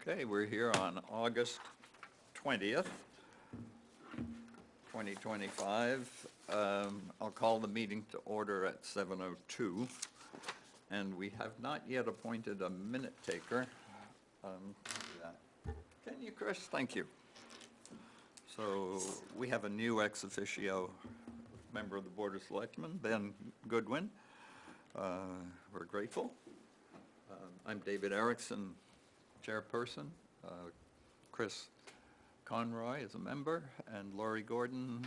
Okay, we're here on August 20th, 2025. I'll call the meeting to order at 7:02, and we have not yet appointed a minute taker. Can you, Chris? Thank you. So we have a new ex officio member of the Board of Selectmen, Ben Goodwin. We're grateful. I'm David Erickson, chairperson. Chris Conroy is a member, and Laurie Gordon,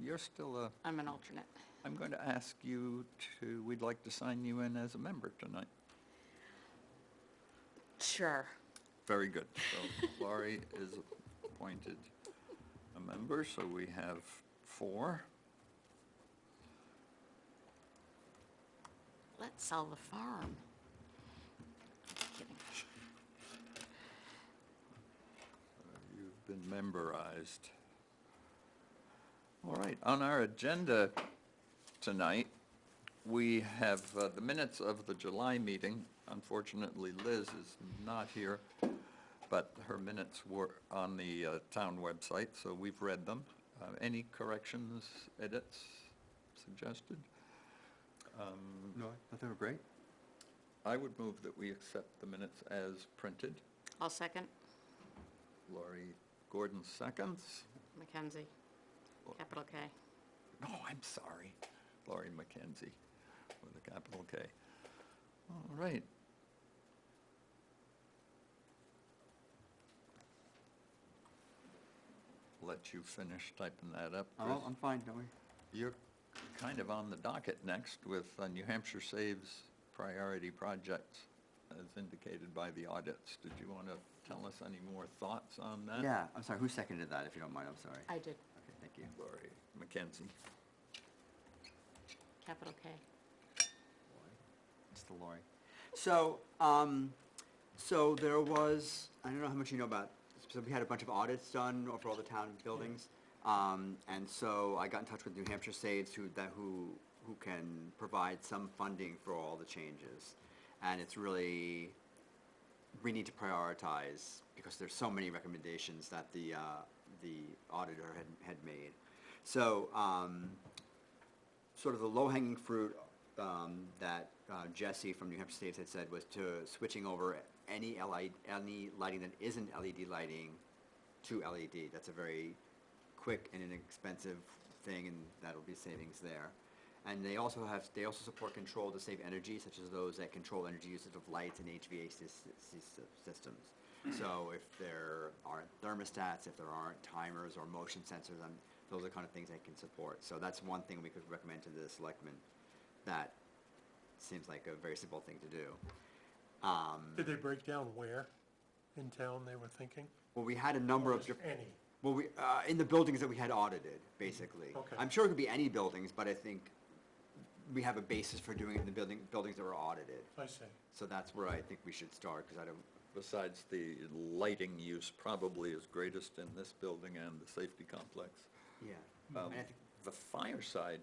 you're still a... I'm an alternate. I'm going to ask you to, we'd like to sign you in as a member tonight. Sure. Very good. So Laurie is appointed a member, so we have 4. Let's sell the farm. Kidding. You've been memberized. All right, on our agenda tonight, we have the minutes of the July meeting. Unfortunately, Liz is not here, but her minutes were on the town website, so we've read them. Any corrections, edits suggested? No, I thought they were great. I would move that we accept the minutes as printed. I'll second. Laurie Gordon seconds. Mackenzie, capital K. No, I'm sorry. Laurie Mackenzie with a capital K. All right. Let you finish typing that up, Chris. Oh, I'm fine, don't worry. You're kind of on the docket next with New Hampshire Saves priority projects as indicated by the audits. Did you want to tell us any more thoughts on that? Yeah, I'm sorry, who seconded that, if you don't mind, I'm sorry. I did. Okay, thank you. Laurie Mackenzie. Capital K. It's the Lori. So, so there was, I don't know how much you know about, so we had a bunch of audits done over all the town buildings. And so I got in touch with New Hampshire Saves who can provide some funding for all the changes. And it's really, we need to prioritize because there's so many recommendations that the auditor had made. So, sort of the low-hanging fruit that Jesse from New Hampshire Saves had said was to switching over any lighting that isn't LED lighting to LED. That's a very quick and inexpensive thing, and that'll be savings there. And they also support control to save energy, such as those that control energy usage of lights and HVAC systems. So if there aren't thermostats, if there aren't timers or motion sensors, those are the kind of things they can support. So that's one thing we could recommend to the selectmen. That seems like a very simple thing to do. Did they break down where in town they were thinking? Well, we had a number Or of just different. any? Well, in the buildings that we had audited, basically. Okay. I'm sure it could be any buildings, but I think we have a basis for doing it in the buildings that were audited. I see. So that's where I think we should start, because I don't, Besides the lighting use probably is greatest in this building and the safety complex. yeah. Um, And I think, The fireside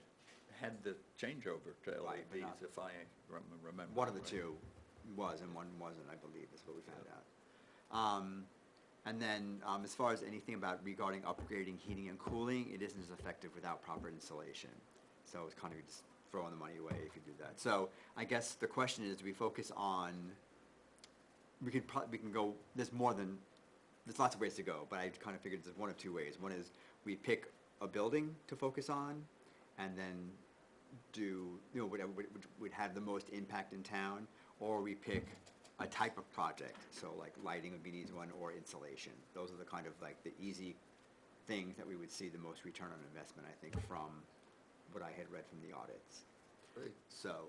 had the changeover to Right, but LEDs, not- if I remember. one of the right. two was and one wasn't, I believe, is what we found out. And then, as far as anything about regarding upgrading heating and cooling, it isn't as effective without proper installation. So it's kind of just throwing the money away if you do that. So I guess the question is, do we focus on, we can go, there's lots of ways to go, but I kind of figured there's one of two ways. One is we pick a building to focus on and then do, whatever would have the most impact in town, or we pick a type of project, so like lighting would be an easy one, or insulation. Those are the kind of like the easy things that we would see the most return on investment, I think, from what I had read from the audits. Great. So,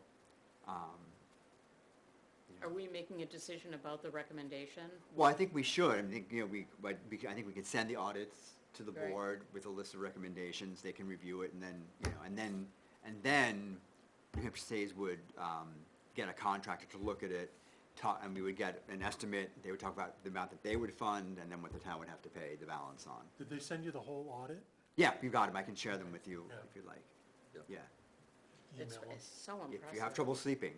Are we making a decision about the recommendation? well, I think we should. I think, I think we can send the audits to the Right. board with a list of recommendations. They can review it, and then, and then New Hampshire Saves would get a contractor to look at it, and we would get an estimate. They would talk about the amount that they would fund, and then what the town would have to pay the balance on. Did they send you the whole audit? Yeah, you got them. I can share them with you Yeah. if you'd like. Yeah. Yeah. It's Email them? so impressive. If you have trouble sleeping,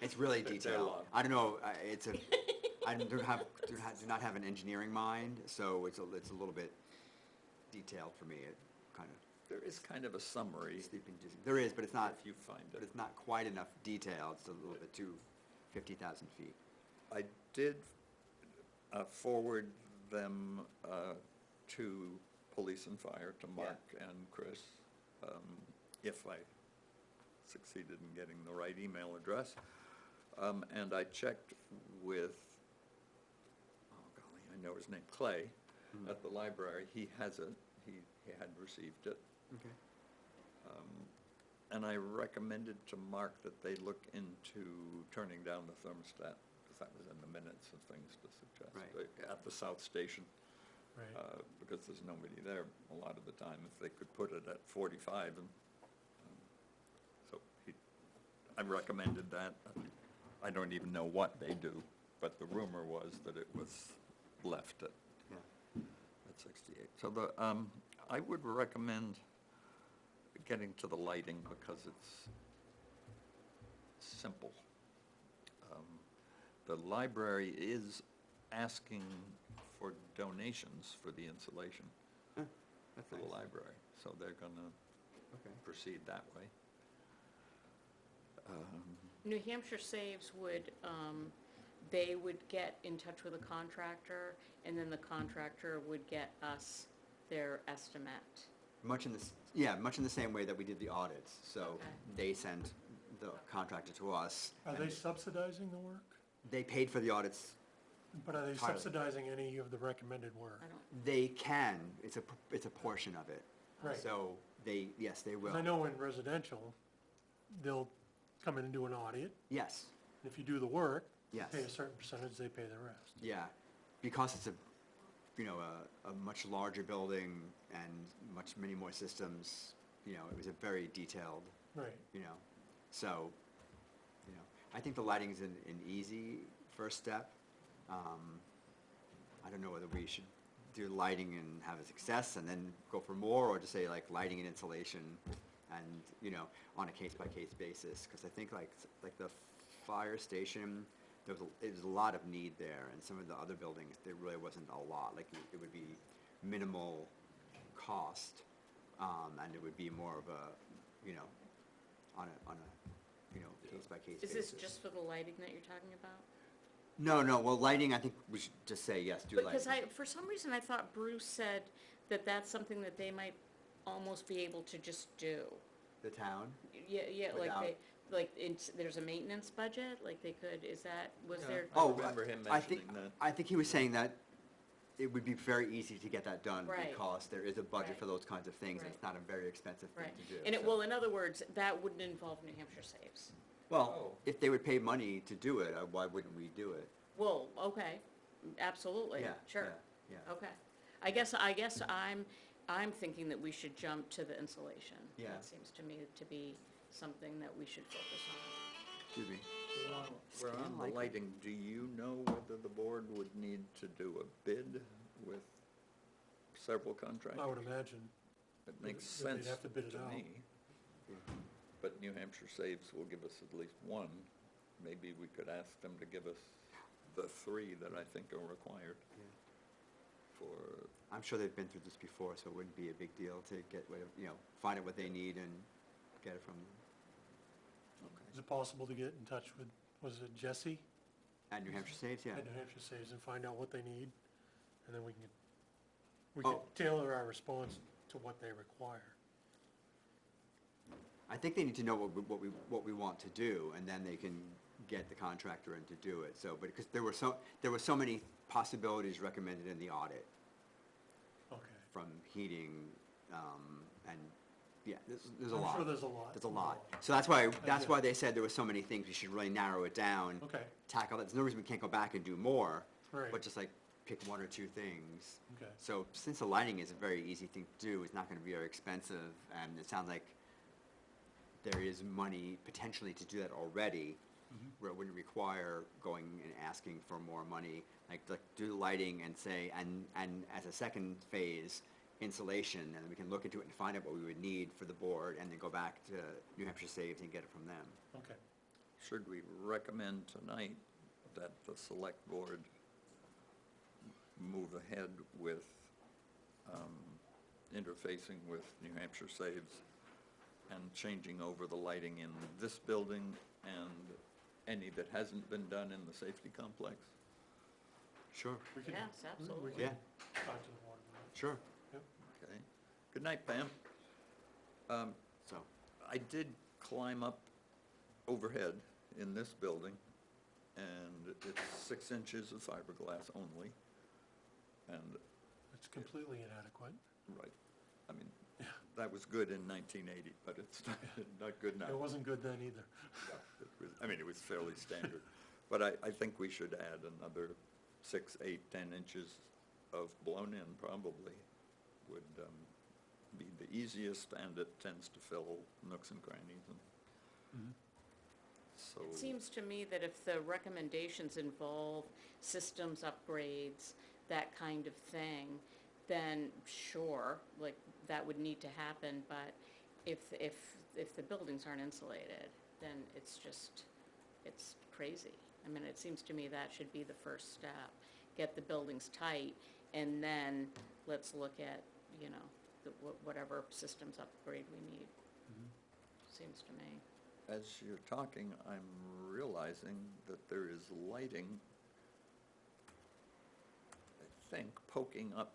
It's really They're detailed. long. I don't know, I do not have an engineering mind, so it's a little bit detailed for me. It kind of There is kind of a summary, sleeping. There is, but it's not. if you find But it. it's not quite enough detail. It's a little bit too 50,000 feet. I did forward them to police and fire, to Mark and Chris, if I succeeded in getting the right email address. And I checked with, oh golly, I know his name, Clay, at the library. He has it, he had received it. Okay. And I recommended to Mark that they look into turning down the thermostat, because that was in the minutes of things to suggest. Right. At the South Station, Right. because there's nobody there a lot of the time, if they could put it at 45 and, so I recommended that. I don't even know what they do, but the rumor was that it was left at Yeah. 68. So I would recommend getting to the lighting because it's simple. The library is asking for donations for the insulation That's for nice. the library, so they're gonna Okay. proceed that way. New Hampshire Saves would, they would get in touch with a contractor, and then the contractor would get us their estimate. Much in the same way that we did the audits. So Okay. they sent the contractor to us. Are and they subsidizing the work? They paid for the audits. But are they Entirely. subsidizing any of the recommended work? I don't, They can. It's a portion of it. Right. So yes, they will. 'Cause I know in residential, they'll come in and do an audit, Yes. and if you do the work, you Yes. pay a certain percentage, they pay the rest. Yeah, because it's a much larger building and many more systems, it was a very detailed, Right. so, I think the lighting is an easy first step. I don't know whether we should do lighting and have a success and then go for more, or just say like lighting and insulation and, on a case-by-case basis, because I think like the fire station, there was a lot of need there, and some of the other buildings, there really wasn't a lot, like it would be minimal cost, and it would be more of a, on a case-by-case is basis. this just for the lighting that you're talking about? No, well, lighting, I think we should just say yes, do lighting. Because for some reason, I thought Bruce said that that's something that they might almost be able to just do. The town? Yeah, like Without- there's a maintenance budget, like they could, was Yeah. there? I Oh, remember him I think, mentioning that. I think he was saying that it would be very easy to get that done Right. because there is a budget Right. for those kinds of things, and Right. it's not a very expensive thing Right, to do. and so- well, in other words, that wouldn't involve New Hampshire Saves. Well, Oh. if they would pay money to do it, why wouldn't we do it? Well, okay, absolutely, Yeah, sure, yeah. okay. I guess I'm thinking that we should jump to the insulation. Yeah. That seems to me to be something that we should focus on. Excuse me. We're on Stan the Liking. lighting. Do you know whether the board would need to do a bid with several contractors? I would imagine. It makes that they'd sense have to bid it to out. me. Yeah. But New Hampshire Saves will give us at least one. Maybe we could ask them to give us the three that I think are required Yeah. for, I'm sure they've been through this before, so it wouldn't be a big deal to get, find out what they need and get it from them. Is it possible to get in touch with, was it Jesse At New Hampshire Saves, yeah. at New Hampshire Saves and find out what they need? And then we can Oh. tailor our response to what they require. I think they need to know what we want to do, and then they can get the contractor in to do it. So, but because there were so many possibilities recommended in the audit, Okay. from heating, and, yeah, there's a I'm lot. sure there's a lot. There's a lot. So that's get why it. they said there were so many things, we should really narrow it down. Okay, Tackle that. There's no reason we can't go back and do more, right, but just like pick one or two things. okay. So since the lighting is a very easy thing to do, it's not gonna be very expensive, and it sounds like there is money potentially to do that already, where it wouldn't require going and asking for more money, like do the lighting and say, and as a second phase, insulation, and then we can look into it and find out what we would need for the board, and then go back to New Hampshire Saves and get it from them. Okay. Should we recommend tonight that the select board move ahead with interfacing with New Hampshire Saves and changing over the lighting in this building and any that hasn't been done in the safety complex? Sure. We can- Yes, we absolutely. can Yeah. Talk to the board about it. Sure. Yep. Okay. Good night, Pam. So, I did climb up overhead in this building, and it's 6 inches of fiberglass only. And, It's completely inadequate. right, I mean, Yeah. that was good in 1980, but it's not good now. It wasn't good then either. No, it was, I mean, it was fairly standard. But I think we should add another 6, 8, 10 inches of blown in probably would be the easiest, and it tends to fill nooks and crannies. And so, It seems to me that if the recommendations involve systems upgrades, that kind of thing, then sure, like, that would need to happen, but if the buildings aren't insulated, then it's crazy. I mean, it seems to me that should be the first step. Get the buildings tight, and then let's look at, you know, whatever systems upgrade we need. Seems to me. as you're talking, I'm realizing that there is lighting, I think, poking up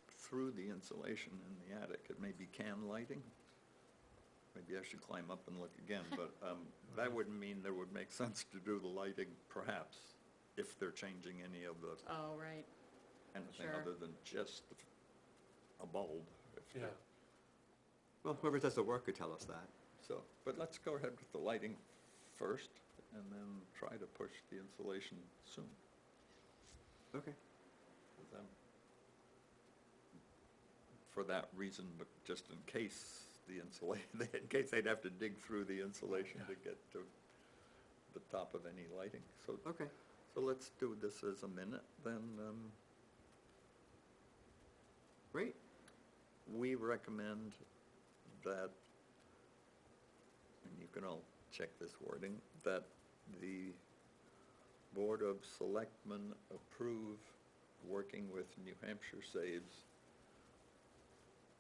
through the insulation in the attic. It may be can lighting. Maybe I should climb up and look again, but that would mean there would make sense to do the lighting, perhaps, if they're changing any of the, Oh, right. anything Sure. other than just a bulb. if Yeah. they're- well, whoever does the work could tell us that. So, but let's go ahead with the lighting first, and then try to push the insulation soon. Okay. with them. For that reason, but just in case the in case they'd have to dig through the insulation to get to the top of any lighting. So, Okay. so let's do this as a minute, then, Great. we recommend that, and you can all check this wording, that the Board of Selectmen approve working with New Hampshire Saves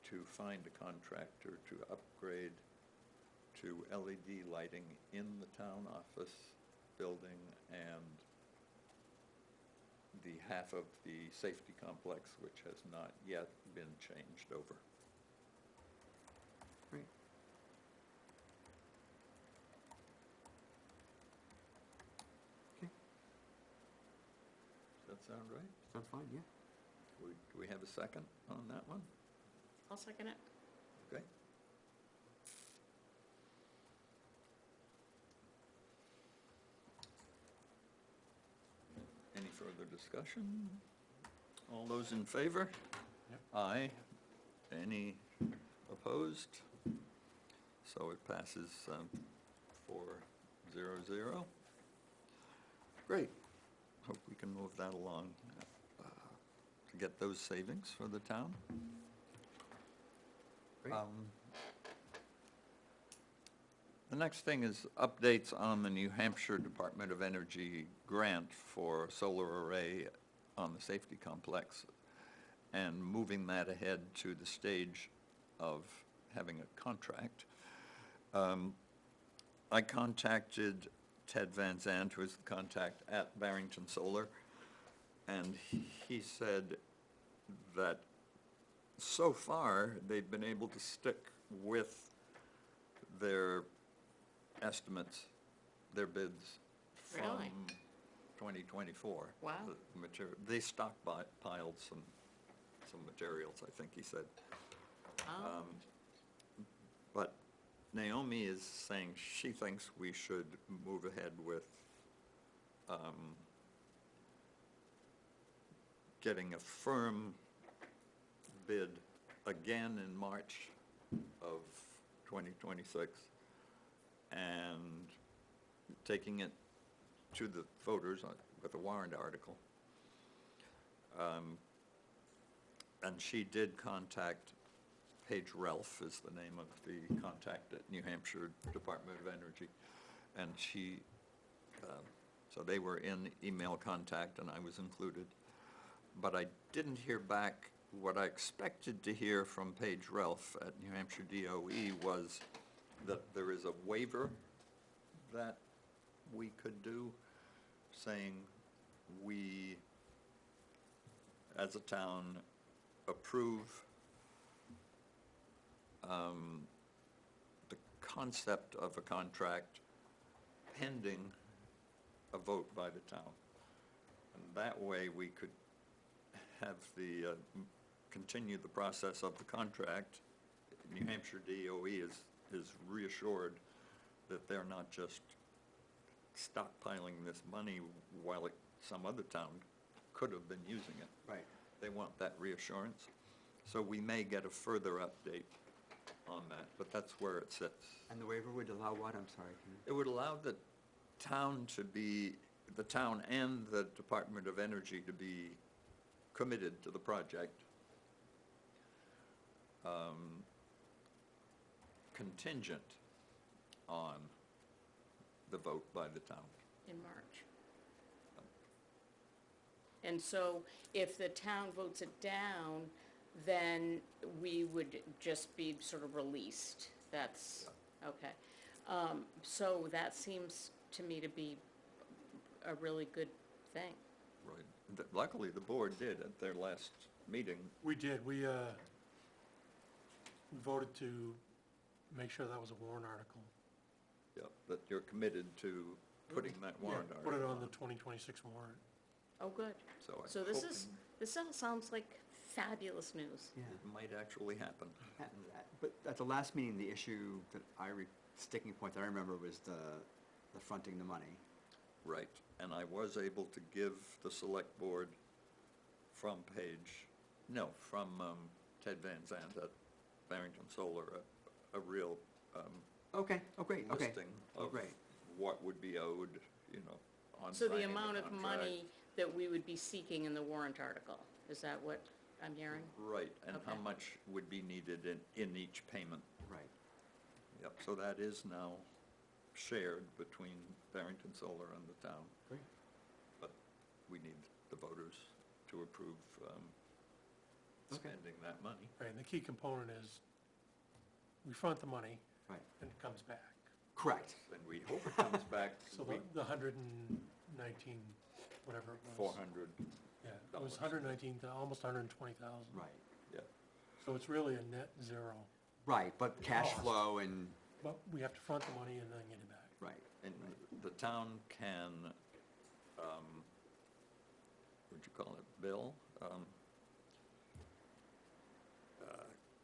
to find a contractor to upgrade to LED lighting in the town office building and the half of the safety complex which has not yet been changed over. Great. Okay. Does that sound right? Sounds fine, yeah. Do we have a second on that one? I'll second it. Okay. Any further discussion? All those in favor? Yep. Aye. Any opposed? So it passes 4-0-0. Great. Hope we can move that along to get those savings for the town. Great. The next thing is updates on the New Hampshire Department of Energy grant for solar array on the safety complex, and moving that ahead to the stage of having a contract. I contacted Ted Van Zandt, who is the contact at Barrington Solar, and he said that so far, they've been able to stick with their estimates, their bids from Really? 2024. Wow. The material, they stockpiled some materials, I think he said. Oh, But Naomi is saying she thinks we should move ahead with getting a firm bid again in March of 2026 and taking it to the voters with a warrant article. And she did contact, Paige Ralph is the name of the contact at New Hampshire Department of Energy. And she, so they were in email contact and I was included. But I didn't hear back. What I expected to hear from Paige Ralph at New Hampshire DOE was that there is a waiver that we could do, saying we, as a town, approve the concept of a contract pending a vote by the town. And that way, we could have the, continue the process of the contract. New Hampshire DOE is reassured that they're not just stockpiling this money while some other town could have been using it. Right. They want that reassurance. So we may get a further update on that, but that's where it sits. And the waiver would allow what? I'm sorry. It would allow the town the town and the Department of Energy to be committed to the project, contingent on the vote by the town. In March. And so if the town votes it down, then we would just be sort of released. That's, okay. So that seems to me to be a really good thing. Right. Luckily, the board did at their last meeting. We did, we voted to make sure that was a warrant article. Yeah, that you're committed to putting that warrant Yeah, article. put it on the 2026 warrant. Oh, good. So I'm So this all sounds like fabulous news. Yeah. It might actually happen. But at the last meeting, the issue that sticking point that I remember was the fronting the money. Right, and I was able to give the select board from Ted Van Zandt at Barrington Solar, a real Okay, oh, great, okay. listing Oh, of great. what would be owed, on So the signing amount of contract. money that we would be seeking in the warrant article, is that what I'm hearing? Right, and how Okay. much would be needed in each payment. Right. Yep, so that is now shared between Barrington Solar and the town. Great. But we need the voters to approve Okay. spending that money. Right, and the key component is, we front the money Right. and it comes back. Correct. And we hope it comes back So the 119, whatever it was. 400, Yeah, it was 119, almost 120,000. Right. yeah. So it's really a net zero, Right, but cash Cost. flow and, but we have to front the money and then get it back. right. And the town can, what'd you call it, bill?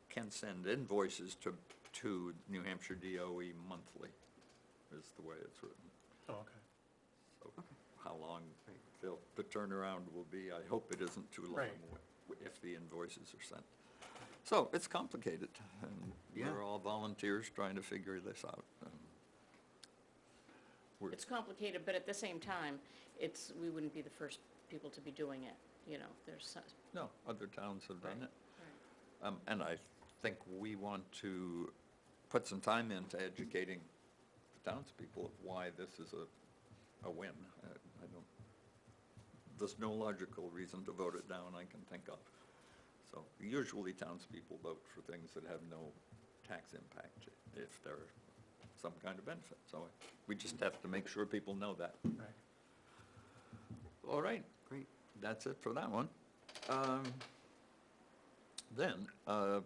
Can send invoices to New Hampshire DOE monthly, is the way it's written. Oh, okay. So how long the turnaround will be, I hope it isn't too long Right. if the invoices are sent. So it's complicated, and Yeah. we're all volunteers trying to figure this out. It's complicated, but at the same time, we wouldn't be the first people to be doing it, there's some. No, other towns have done Right, it. right. And I think we want to put some time into educating the townspeople of why this is a win. I don't, there's no logical reason to vote it down I can think of. So usually townspeople vote for things that have no tax impact if they're some kind of benefit. So we just have to make sure people know that. Right. All right. Great. That's it for that one. Then, I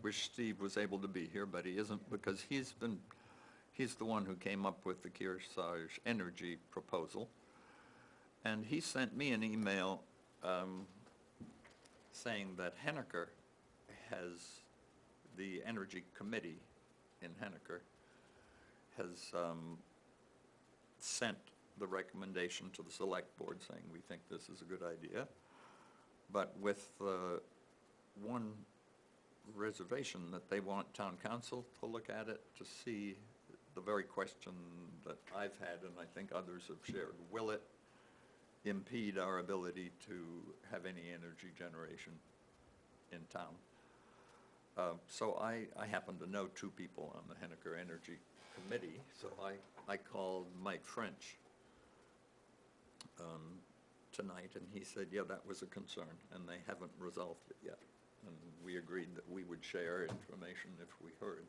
wish Steve was able to be here, but he isn't, because he's the one who came up with the Kearsarge Energy proposal. And he sent me an email saying that Henniker the Energy Committee in Henniker has sent the recommendation to the Select Board saying we think this is a good idea, but with one reservation that they want town council to look at it to see the very question that I've had and I think others have shared. Will it impede our ability to have any energy generation in town. So I happen to know two people on the Henniker Energy Committee, so I called Mike French tonight, and he said, yeah, that was a concern, and they haven't resolved it yet. And we agreed that we would share information if we heard.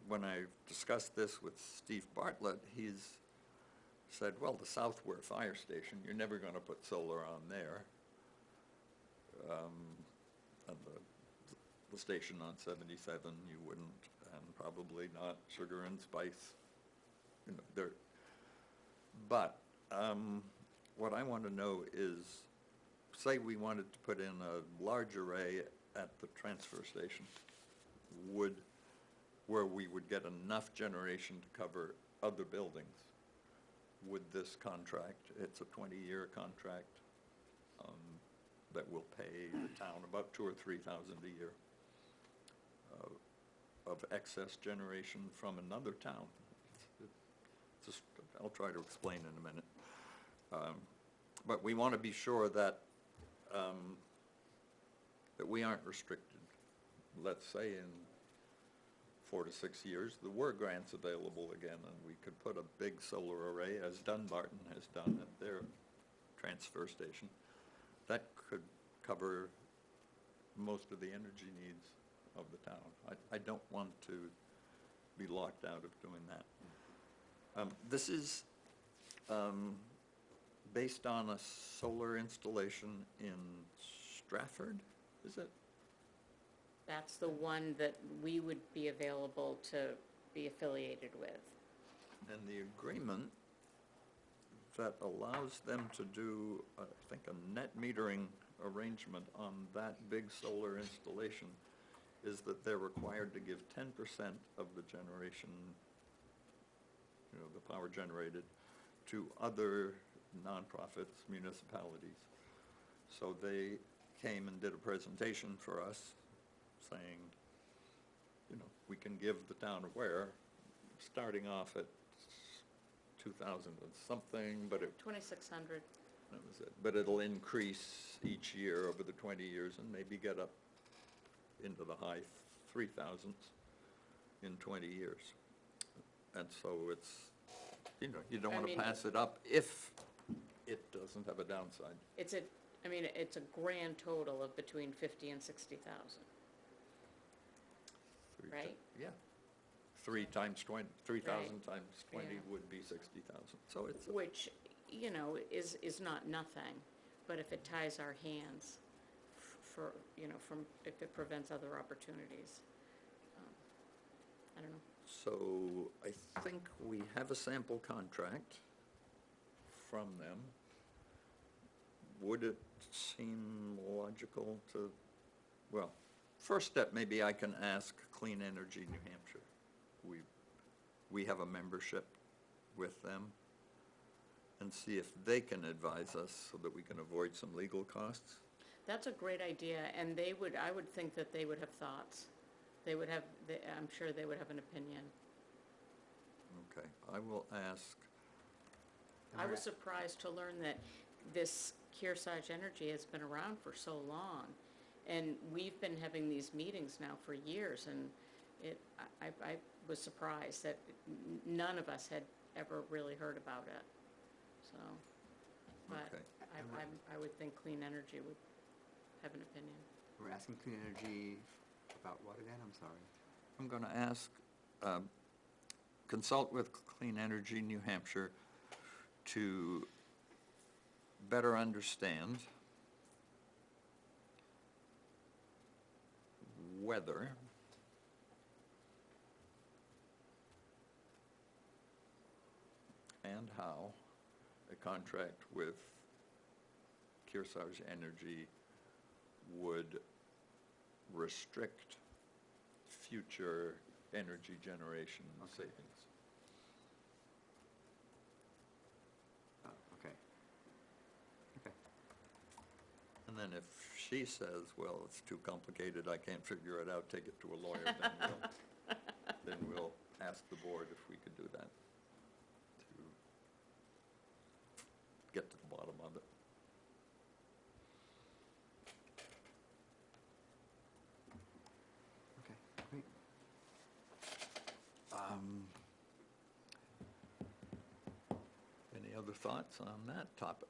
When I discussed this with Steve Bartlett, he's said, well, the South Ware Fire Station, you're never going to put solar on there. And the station on 77, you wouldn't, and probably not Sugar and Spice. You know, there. But what I want to know is, say we wanted to put in a large array at the transfer station, where we would get enough generation to cover other buildings, would this contract, it's a 20-year contract, that will pay the town about $2,000 or $3,000 a year of excess generation from another town. Just, I'll try to explain in a minute. But we want to be sure that that we aren't restricted. Let's say in 4 to 6 years, there were grants available again, and we could put a big solar array, as Dunbarton has done at their transfer station. That could cover most of the energy needs of the town. I don't want to be locked out of doing that. This is based on a solar installation in Stratford, is it? That's the one that we would be available to be affiliated with. And the agreement that allows them to do, I think, a net metering arrangement on that big solar installation is that they're required to give 10% of the generation, you know, the power generated, to other nonprofits, municipalities. So they came and did a presentation for us saying, you know, we can give the town of Ware, starting off at 2,000 and something, but it, 2,600. that was it. But it'll increase each year over the 20 years and maybe get up into the high 3,000s in 20 years. And so it's, you know, you don't I want to mean- pass it up if it doesn't have a downside. It's a grand total of between 50 and 60,000. Three Right. Yeah. 3 times 20, 3,000 Right. times 20 Yeah. would be 60,000. So it's, Which, you know, is not nothing, but if it ties our hands for, you know, if it prevents other opportunities, I don't know. so I think we have a sample contract from them. Would it seem logical to, well, first step, maybe I can ask Clean Energy New Hampshire. We have a membership with them, and see if they can advise us so that we can avoid some legal costs. That's a great idea, and I would think that they would have thoughts. They would have, I'm sure they would have an opinion. Okay, I will ask. I was surprised to learn that this Kearsarge Energy has been around for so long. And we've been having these meetings now for years, and I was surprised that none of us had ever really heard about it. So, but Okay. I would think Clean Energy would have an opinion. We're asking Clean Energy about what again? I'm sorry. I'm going to ask, consult with Clean Energy New Hampshire to better understand whether and how a contract with Kearsarge Energy would restrict future energy generation savings. Oh, okay. Okay. And then if she says, well, it's too complicated, I can't figure it out, take it to a lawyer, then we'll ask the board if we could do that, to get to the bottom of it. other thoughts on that topic?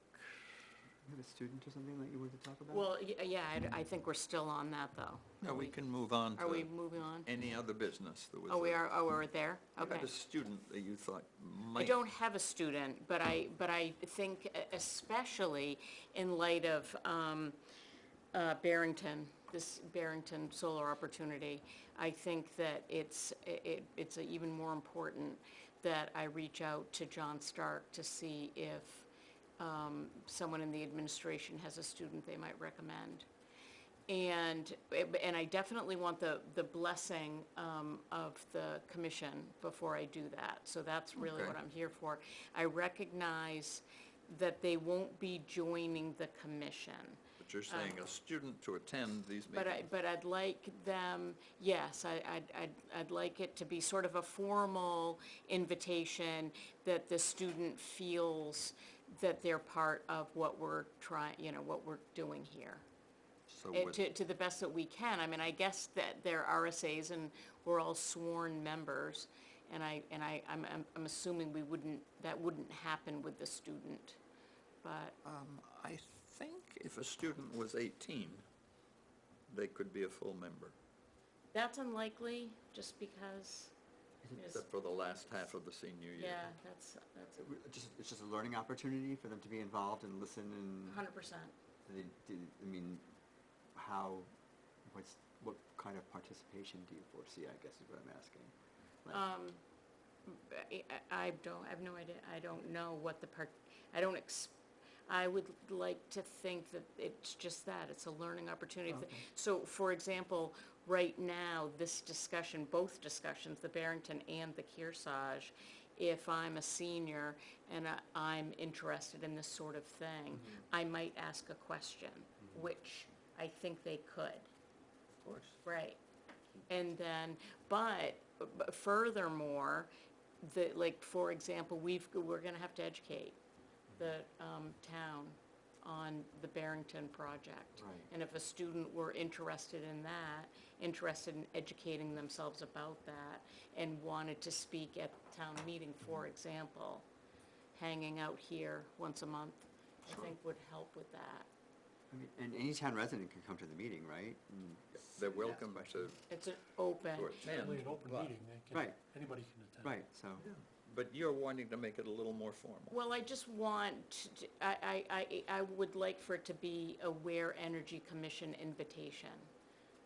You have a student or something that you wanted to talk about? Well, yeah, I think we're still on that, though. No, we can move on Are we to moving on? any other business. There was Oh, we a- are, oh, we're there? You Okay. had a student that you thought I might. don't have a student, but I think especially in light of Barrington, this Barrington solar opportunity, I think that it's even more important that I reach out to John Stark to see if someone in the administration has a student they might recommend. And I definitely want the blessing of the commission before I do that. So that's really Okay. what I'm here for. I recognize that they won't be joining the commission. But you're saying a student to attend these meetings? But I'd like them, yes, I'd like it to be sort of a formal invitation that the student feels that they're part of what we're trying, what we're doing here. So with- To the best that we can. I mean, I guess that they're RSAs and we're all sworn members. And I'm assuming that wouldn't happen with the student, but, I think if a student was 18, they could be a full member, that's unlikely, just because, except for the last half of the senior year. yeah, that's It's just a learning opportunity for them to be involved and listen and, 100%. I mean, what kind of participation do you foresee, I guess is what I'm asking. Like, I have no idea, I don't know what I would like to think that it's just that, it's a learning opportunity. Okay. So, for example, right now, this discussion, both discussions, the Barrington and the Kearsarge, if I'm a senior and I'm interested in this sort of thing, I might ask a question, which I think they could. Of course. Right. And then, but furthermore, for example, we're gonna have to educate the town on the Barrington project. Right. And if a student were interested in that, interested in educating themselves about that, and wanted to speak at town meeting, for example, hanging out here once a month, I think would help with that. I mean, and any town resident can come to the meeting, right? And- They're welcome to It's an open, attend. Certainly an open but- meeting, Right. anybody can attend. Right, so, But you're wanting to make it a little more formal. well, I just want, I would like for it to be a Ware Energy Commission invitation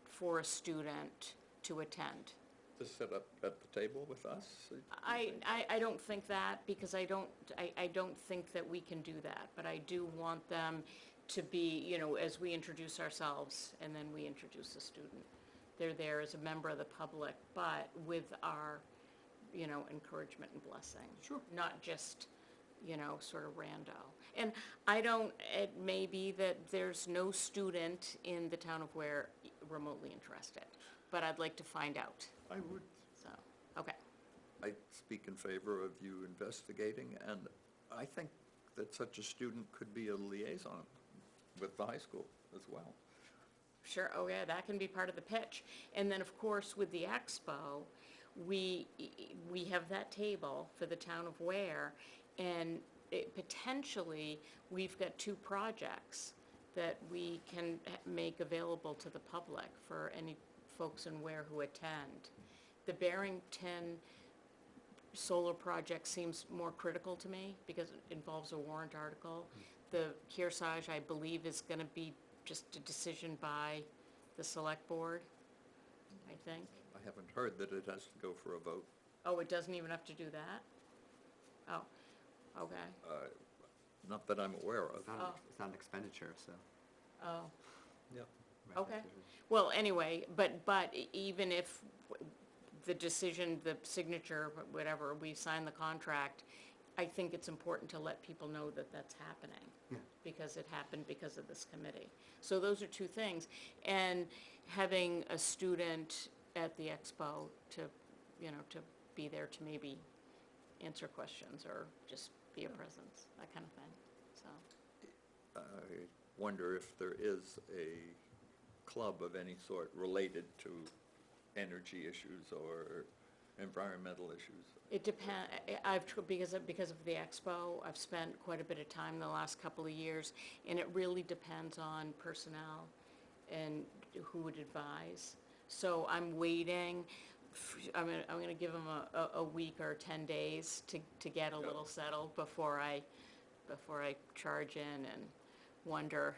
for a student to attend. To sit up at the table with us? I don't think that, because I don't think that we can do that, but I do want them to be, as we introduce ourselves, and then we introduce the student. They're there as a member of the public, but with our, encouragement and blessing. Sure. Not just, sort of rando. And it may be that there's no student in the town of Ware remotely interested, but I'd like to find out, I would, so, okay. I speak in favor of you investigating, and I think that such a student could be a liaison with the high school as well. Sure, oh yeah, that can be part of the pitch. And then, of course, with the expo, we have that table for the town of Ware, and potentially, we've got 2 projects that we can make available to the public for any folks in Ware who attend. The Barrington solar project seems more critical to me because it involves a warrant article. The Kearsarge, I believe, is gonna be just a decision by the select board, I think. I haven't heard that it has to go for a vote. Oh, it doesn't even have to do that? Oh, okay, Not that I'm aware of. Oh. it's not an expenditure, so. oh, Yeah. okay. Well, anyway, but even if the decision, the signature, whatever, we sign the contract, I think it's important to let people know that that's happening. Yeah. Because it happened because of this committee. So those are 2 things. And having a student at the expo to be there to maybe answer questions or just be a presence, that kind of thing, so. I wonder if there is a club of any sort related to energy issues or environmental issues? It depend, because of the expo, I've spent quite a bit of time the last couple of years, and it really depends on personnel and who would advise. So I'm waiting, I'm gonna give them a week or 10 days to get a little settled before I charge in and wonder,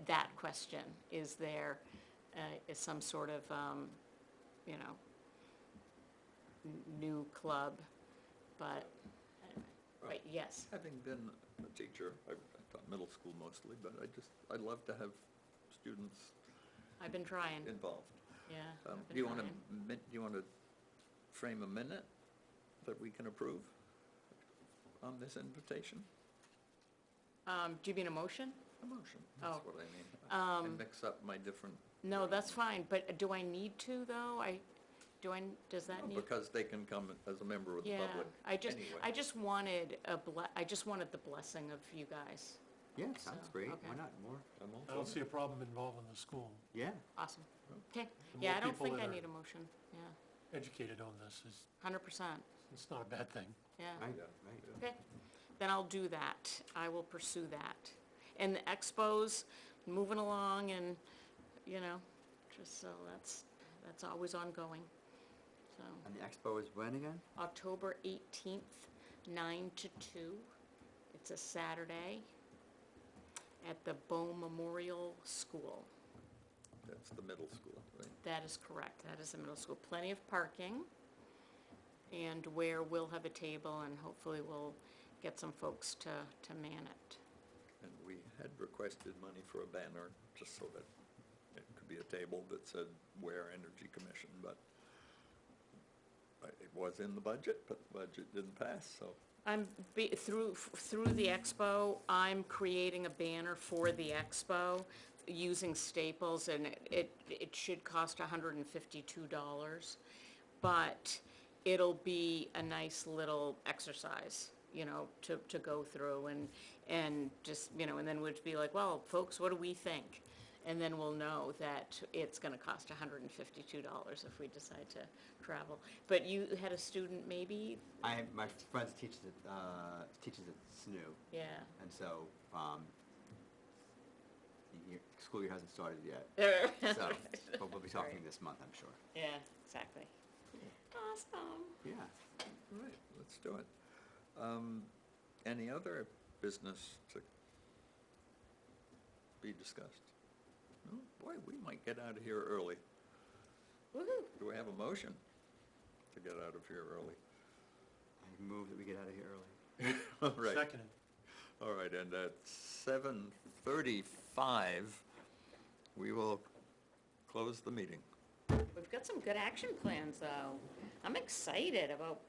that question, is there, is some sort of, you know, new club, but, anyway, but yes, Having been a teacher, I taught middle school mostly, but I'd love to have students I've been trying, involved. yeah, Do I've been you want to, trying. do you want to frame a minute that we can approve on this invitation? Do you mean a motion? A motion, Oh. that's what I mean. I can mix up my different, No, that's fine, but do I need to, though? Does that need? because they can come as a member of the Yeah, public I anyway. just wanted I just wanted the blessing of you guys. Yeah, sounds So, great. okay. Why not more? I'm all I don't for see it. a problem involving the school. Yeah. Awesome. Okay, The yeah, more I don't people think that I are- need a motion, yeah, Educated on this is, 100%, it's not a bad thing. yeah. Right, Yeah. right. Okay, then I'll do that. I will pursue that. And the expos, moving along and, you know, just so that's always ongoing. So, And the expo is when again? October 18th, 9 to 2. It's a Saturday at the Bow Memorial School. That's the middle school, right? That is correct. That is the middle school. Plenty of parking, and where we'll have a table, and hopefully we'll get some folks to man it. And we had requested money for a banner, just so that it could be a table that said Ware Energy Commission, but it was in the budget, but the budget didn't pass, so. Through the expo, I'm creating a banner for the expo using Staples, and it should cost $152. But it'll be a nice little exercise, you know, to go through and just, you know, and then we'd be like, well, folks, what do we think? And then we'll know that it's gonna cost $152 if we decide to travel. But you had a student maybe? My friend teaches at SNU, Yeah. and so, the school year hasn't started yet. So, but we'll be talking Right. this month, I'm sure. Yeah, exactly. Awesome. Yeah. All right, let's do it. Any other business to be discussed? No? Boy, we might get out of here early. Woo-hoo. Do we have a motion to get out of here early? I move that we get out of here early. All right. Seconded. All right, and at 7:35, we will close the meeting. We've got some good action plans, though. I'm excited about